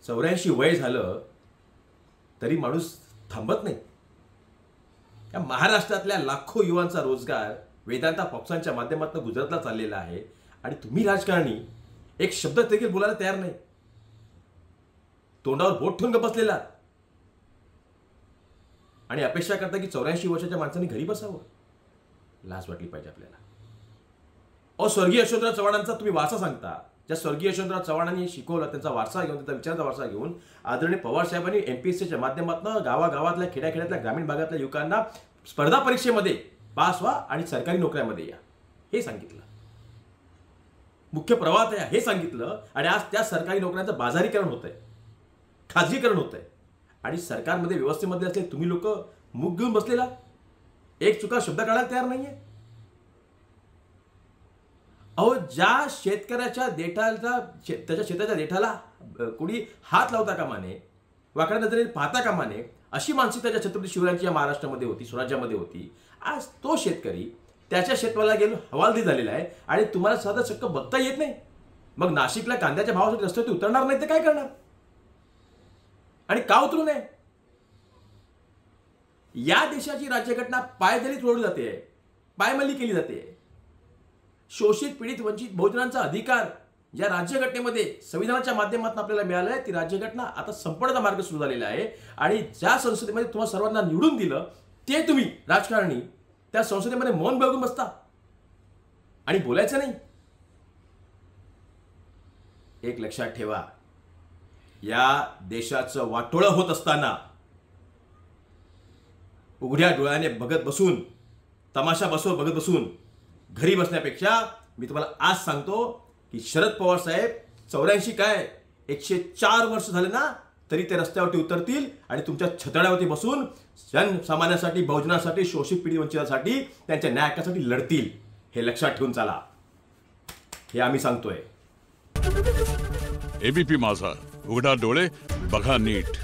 84 वय झालं तरी माणूस थांबत नाही. या महाराष्ट्रातल्या लाखो युवांचा रोजगार वेदांता फॉक्सांच्या माध्यमातून गुजरातला चाललेला आहे आणि तुम्ही राजकारणी एक शब्द देखील बोलायला तयार नाही. तोंडावर बोट ठेवून बसलेला आणि अपेक्षा करता की 84 वर्षाच्या माणसांनी घरी बसावं. लाज वाटली पाहिजे आपल्याला. स्वर्गीय यशवंतराव चव्हाणांचा तुम्ही वारसा सांगता. ज्या स्वर्गीय यशवंतराव चव्हाणांनी शिकवलं त्यांचा वारसा घेऊन, त्यांचा विचाराचा वारसा घेऊन आदरणीय पवार साहेबांनी MPSCच्या माध्यमातून गावागावातल्या खेड्याखेड्यातल्या ग्रामीण भागातल्या युवकांना स्पर्धा परीक्षेमध्ये पास व्हा आणि सरकारी नोकऱ्यामध्ये या हे सांगितलं. मुख्य प्रवाहात या हे सांगितलं आणि आज त्या सरकारी नोकऱ्यांचं बाजारीकरण होतंय, खाजगीकरण होतंय आणि सरकारमध्ये व्यवस्थेमध्ये असले तुम्ही लोक मुग घेऊन बसलेला एक चुका शब्द काढायला तयार नाहीये. ज्या शेतकऱ्याच्या देठाला त्याच्या शेताच्या देठाला कोणी हात लावता कामा नये, वाकड्या नजरेने पाहता कामा नये, अशी मानसिकता ज्या छत्रपती शिवरायांची या महाराष्ट्रामध्ये होती, स्वराज्यामध्ये होती, आज तो शेतकरी त्याच्या शेतमालाला गेलो हवालदिल झालेला आहे आणि तुम्हाला साधं चक्क बघता येत नाही. मग नाशिकला कांद्याच्या भावासाठी रस्त्यावरती उतरणार नाही तर काय करणार आणि का उतरू नये? या देशाची राज्यघटना पायदळी तोडली जाते, पायमल्ली केली जाते. शोषित पीडित वंचित बहुजनांचा अधिकार ज्या राज्यघटनेमध्ये संविधानाच्या माध्यमातून आपल्याला मिळालं आहे ती राज्यघटना आता संपण्याचा मार्ग सुरू झालेला आहे आणि ज्या संसदेमध्ये तुम्हाला सर्वांना निवडून दिलं ते तुम्ही राजकारणी त्या संसदेमध्ये मौन बघून बसता आणि बोलायचं नाही. एक लक्षात ठेवा, या देशाचं वाटोळं होत असताना उघड्या डोळ्याने बघत बसून, तमाशा बघत बसून घरी बसण्यापेक्षा मी तुम्हाला आज सांगतो की शरद पवार साहेब 84 काय 104 वर्ष झाले ना तरी ते रस्त्यावरती उतरतील आणि तुमच्या छतड्यावरती बसून जनसामान्यासाठी, बहुजनासाठी, शोषित पीडित वंचितांसाठी, त्यांच्या न्याय हक्कासाठी लढतील. हे लक्षात ठेवून चाला, हे आम्ही सांगतोय. ABP माझा, उघडा डोळे बघा नीट.